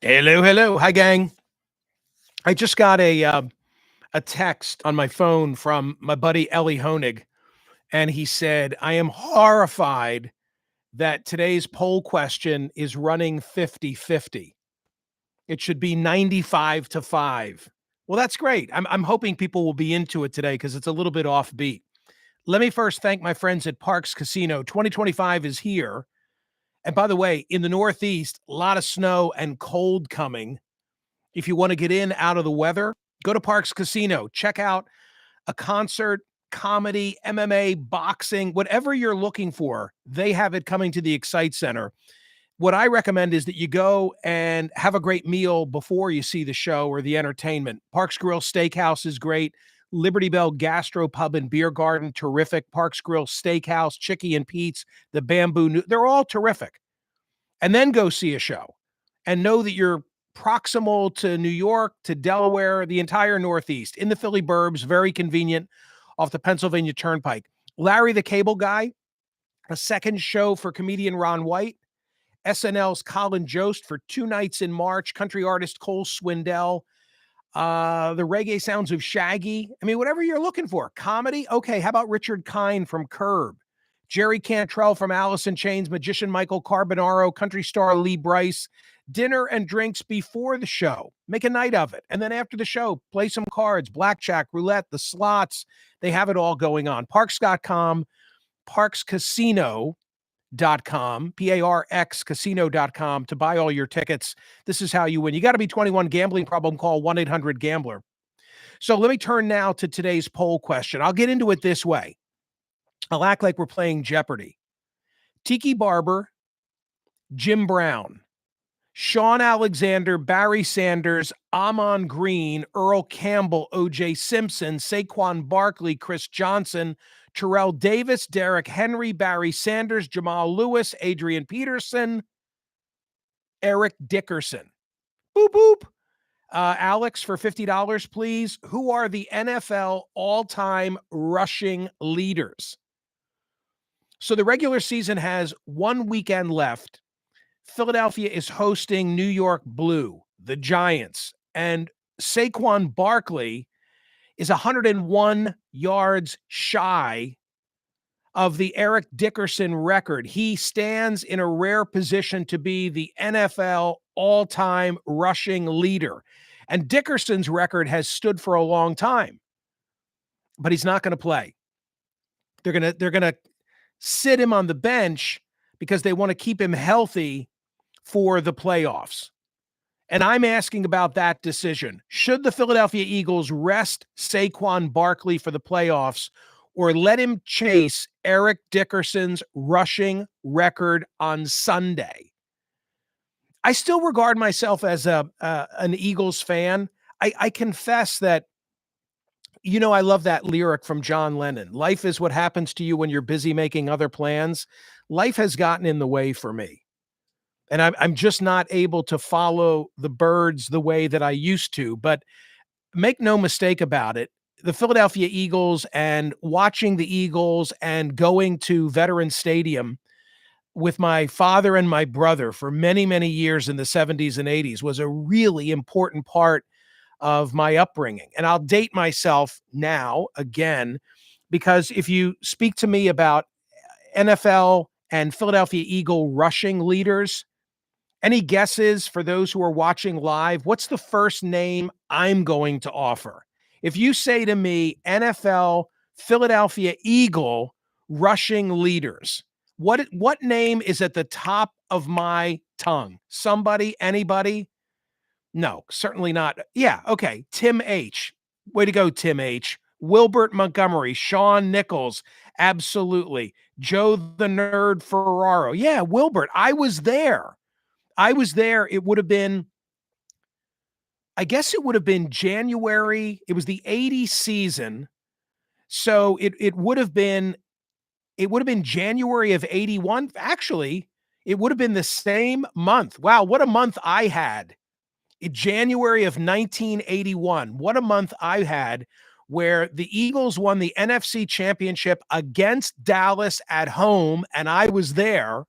Hello, hello. Hi, gang. I just got a text on my phone from my buddy Ellie Honig, and he said, I am horrified that today's poll question is running 50-50. It should be 95 to 5. Well, that's great. I'm hoping people will be into it today because it's a little bit offbeat. Let me first thank my friends at Parks Casino. 2025 is here. And by the way, in the Northeast, a lot of snow and cold coming. If you want to get in out of the weather, go to Parks Casino. Check out a concert, comedy, MMA, boxing, whatever you're looking for. They have it coming to the Excite Center. What I recommend is that you go and have a great meal before you see the show or the entertainment. Parks Grill Steakhouse is great. Liberty Bell Gastro Pub and Beer Garden, terrific. Parks Grill Steakhouse, Chicky and Pete's, the Bamboo, they're all terrific. And then go see a show and know that you're proximal to New York, to Delaware, the entire Northeast, in the Philly burbs, very convenient off the Pennsylvania Turnpike. Larry the Cable Guy, a second show for comedian Ron White, SNL's Colin Jost for 2 nights in March, country artist Cole Swindell, the reggae sounds of Shaggy. I mean, whatever you're looking for. Comedy? Okay, how about Richard Kind from Curb? Jerry Cantrell from Alice in Chains, magician Michael Carbonaro, country star Lee Brice. Dinner and drinks before the show. Make a night of it. And then after the show, play some cards, blackjack, roulette, the slots. They have it all going on. Parks.com, parkscasino.com, PARX casino.com to buy all your tickets. This is how you win. You got to be 21. Gambling problem, call 1-800-GAMBLER. So let me turn now to today's poll question. I'll get into it this way. I'll act like we're playing Jeopardy. Tiki Barber, Jim Brown, Sean Alexander, Barry Sanders, Amon Green, Earl Campbell, O.J. Simpson, Saquon Barkley, Chris Johnson, Terrell Davis, Derek Henry, Barry Sanders, Jamal Lewis, Adrian Peterson, Eric Dickerson. Boop, boop. Alex, for $50, please. Who are the NFL all-time rushing leaders? So the regular season has 1 weekend left. Philadelphia is hosting New York Blue, the Giants, and Saquon Barkley is 101 yards shy of the Eric Dickerson record. He stands in a rare position to be the NFL all-time rushing leader. And Dickerson's record has stood for a long time, but he's not going to play. They're going to sit him on the bench because they want to keep him healthy for the playoffs. And I'm asking about that decision. Should the Philadelphia Eagles rest Saquon Barkley for the playoffs or let him chase Eric Dickerson's rushing record on Sunday? I still regard myself as an Eagles fan. I confess that, I love that lyric from John Lennon. Life is what happens to you when you're busy making other plans. Life has gotten in the way for me. And I'm just not able to follow the birds the way that I used to. But make no mistake about it, the Philadelphia Eagles and watching the Eagles and going to Veterans Stadium with my father and my brother for many, many years in the 70s and 80s was a really important part of my upbringing. And I'll date myself now again, because if you speak to me about NFL and Philadelphia Eagle rushing leaders, any guesses for those who are watching live? What's the first name I'm going to offer? If you say to me, NFL Philadelphia Eagle rushing leaders, what name is at the top of my tongue? Somebody, anybody? No, certainly not. Yeah, okay. Tim H. Way to go, Tim H. Wilbert Montgomery, Shawn Nichols, absolutely. Joe the Nerd Ferraro. Yeah, Wilbert, I was there. It would have been, I guess it would have been January. It was the 80 season. So it would have been January of 81. Actually, it would have been the same month. Wow, what a month I had. In January of 1981. What a month I had, where the Eagles won the NFC Championship against Dallas at home, and I was there.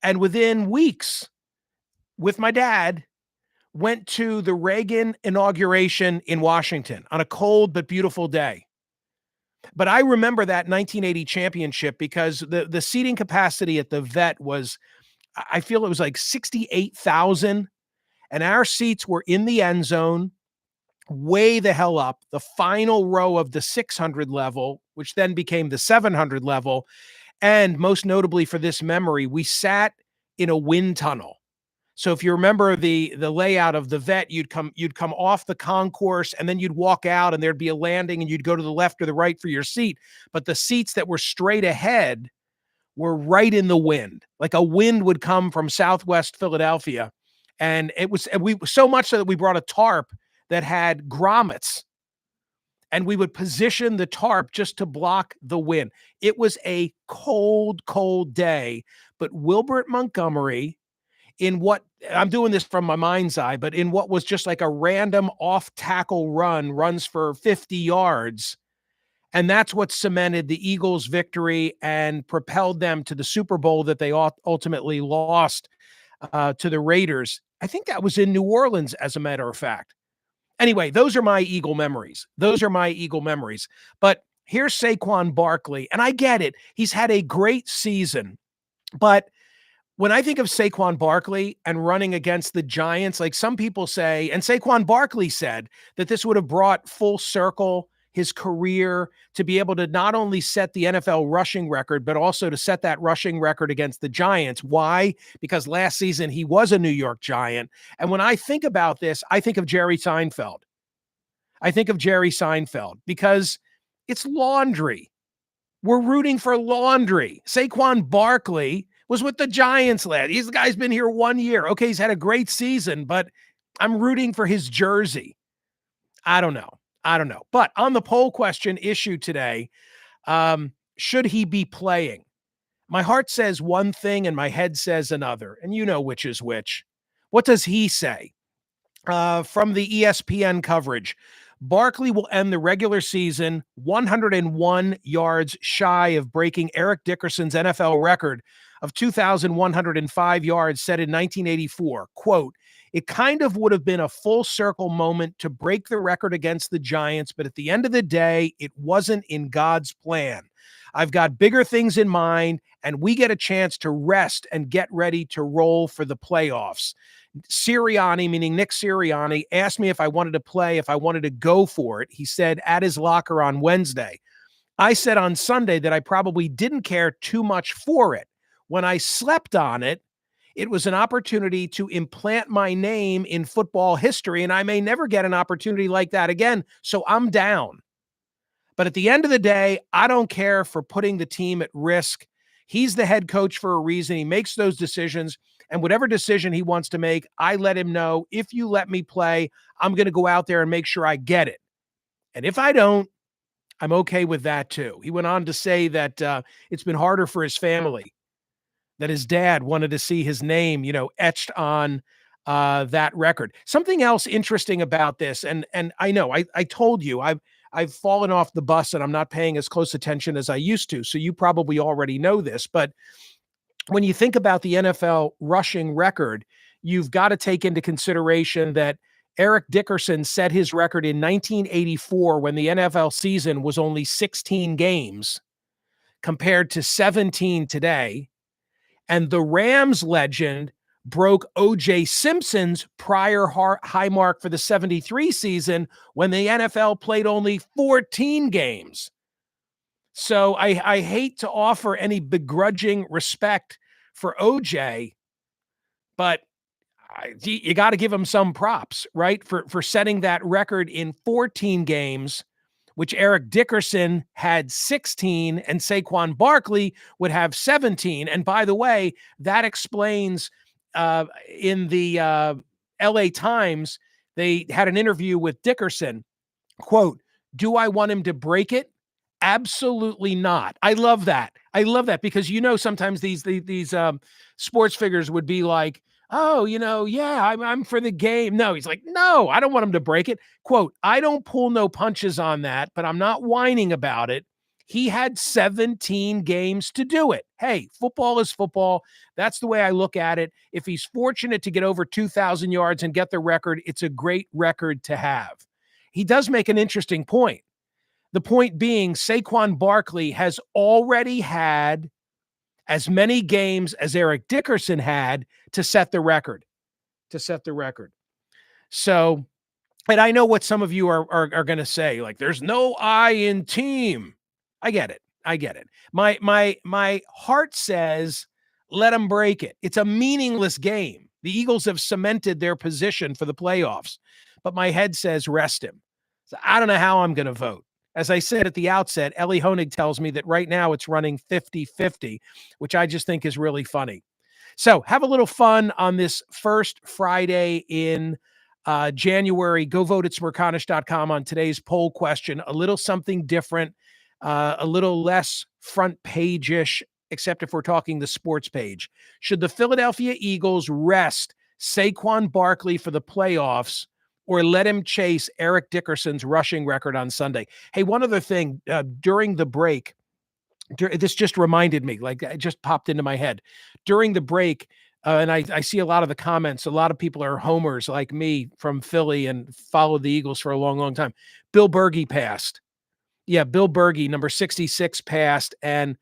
And within weeks, with my dad, went to the Reagan inauguration in Washington on a cold but beautiful day. But I remember that 1980 championship because the seating capacity at the Vet was, I feel it was like 68,000, and our seats were in the end zone, way the hell up, the final row of the 600 level, which then became the 700 level. And most notably for this memory, we sat in a wind tunnel. So if you remember the layout of the Vet, you'd come off the concourse and then you'd walk out and there'd be a landing and you'd go to the left or the right for your seat. But the seats that were straight ahead were right in the wind. Like a wind would come from Southwest Philadelphia. And it was, and we so much so that we brought a tarp that had grommets and we would position the tarp just to block the wind. It was a cold, cold day, but Wilbert Montgomery, in what I'm doing this from my mind's eye, but in what was just like a random off tackle runs for 50 yards. And that's what cemented the Eagles' victory and propelled them to the Super Bowl that they ultimately lost to the Raiders. I think that was in New Orleans, as a matter of fact. Anyway, those are my Eagle memories. But here's Saquon Barkley, and I get it. He's had a great season, but when I think of Saquon Barkley and running against the Giants, like some people say, and Saquon Barkley said that this would have brought full circle his career to be able to not only set the NFL rushing record, but also to set that rushing record against the Giants. Why? Because last season he was a New York Giant. And when I think about this, I think of Jerry Seinfeld. Because it's laundry. We're rooting for laundry. Saquon Barkley was with the Giants lad. He's the guy's been here 1 year. Okay, he's had a great season, but I'm rooting for his jersey. I don't know. But on the poll question issue today, should he be playing? My heart says one thing and my head says another, and you know which is which. What does he say? From the ESPN coverage, Barkley will end the regular season 101 yards shy of breaking Eric Dickerson's NFL record of 2,105 yards set in 1984. Quote, it kind of would have been a full circle moment to break the record against the Giants, but at the end of the day, it wasn't in God's plan. I've got bigger things in mind, and we get a chance to rest and get ready to roll for the playoffs. Sirianni, meaning Nick Sirianni, asked me if I wanted to play, if I wanted to go for it. He said at his locker on Wednesday. I said on Sunday that I probably didn't care too much for it. When I slept on it, it was an opportunity to implant my name in football history, and I may never get an opportunity like that again, so I'm down. But at the end of the day, I don't care for putting the team at risk. He's the head coach for a reason. He makes those decisions. And whatever decision he wants to make, I let him know, if you let me play, I'm going to go out there and make sure I get it. And if I don't, I'm okay with that too. He went on to say that it's been harder for his family, that his dad wanted to see his name, etched on that record. Something else interesting about this, and I know I told you I've fallen off the bus and I'm not paying as close attention as I used to. So you probably already know this, but when you think about the NFL rushing record, you've got to take into consideration that Eric Dickerson set his record in 1984 when the NFL season was only 16 games compared to 17 today. And the Rams legend broke O.J. Simpson's prior high mark for the 73 season when the NFL played only 14 games. So I hate to offer any begrudging respect for OJ, but you got to give him some props, right? For setting that record in 14 games, which Eric Dickerson had 16 and Saquon Barkley would have 17. And by the way, that explains in the LA Times, they had an interview with Dickerson. Quote, do I want him to break it? Absolutely not. I love that. Because, sometimes these sports figures would be like, oh, yeah, I'm for the game. No, he's like, no, I don't want him to break it. Quote, I don't pull no punches on that, but I'm not whining about it. He had 17 games to do it. Hey, football is football. That's the way I look at it. If he's fortunate to get over 2,000 yards and get the record, it's a great record to have. He does make an interesting point. The point being, Saquon Barkley has already had as many games as Eric Dickerson had to set the record. So, and I know what some of you are going to say, like, there's no I in team. I get it. My heart says, let them break it. It's a meaningless game. The Eagles have cemented their position for the playoffs, but my head says rest him. So I don't know how I'm going to vote. As I said at the outset, Ellie Honig tells me that right now it's running 50-50, which I just think is really funny. So have a little fun on this first Friday in January. Go vote at Smerconish.com on today's poll question. A little something different, a little less front page-ish, except if we're talking the sports page. Should the Philadelphia Eagles rest Saquon Barkley for the playoffs or let him chase Eric Dickerson's rushing record on Sunday? Hey, one other thing, during the break, this just reminded me, like it just popped into my head. During the break, and I see a lot of the comments, a lot of people are homers like me from Philly and followed the Eagles for a long, long time. Bill Bergey passed. Yeah, Bill Bergey, number 66, passed. And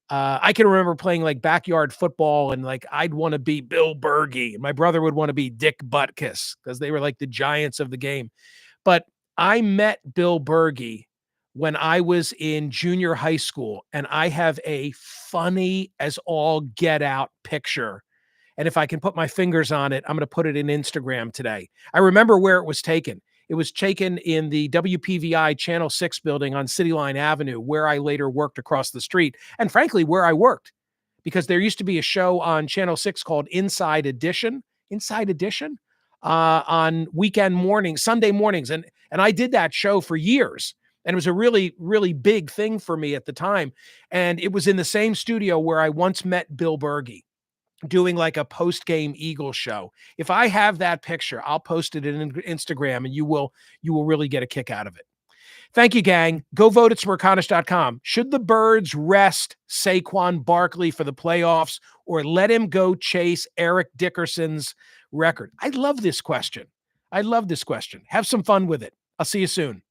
I can remember playing like backyard football and like I'd want to be Bill Bergey. My brother would want to be Dick Butkus because they were like the giants of the game. But I met Bill Bergey when I was in junior high school, and I have a funny as all get out picture. And if I can put my fingers on it, I'm going to put it in Instagram today. I remember where it was taken. It was taken in the WPVI Channel 6 building on City Line Avenue, where I later worked across the street, and frankly, where I worked, because there used to be a show on Channel 6 called Inside Edition, on weekend mornings, Sunday mornings. And I did that show for years. And it was a really, really big thing for me at the time. And it was in the same studio where I once met Bill Bergey, doing like a post-game Eagles show. If I have that picture, I'll post it in Instagram, and you will really get a kick out of it. Thank you, gang. Go vote at Smerconish.com. Should the Birds rest Saquon Barkley for the playoffs or let him go chase Eric Dickerson's record? I love this question. Have some fun with it. I'll see you soon.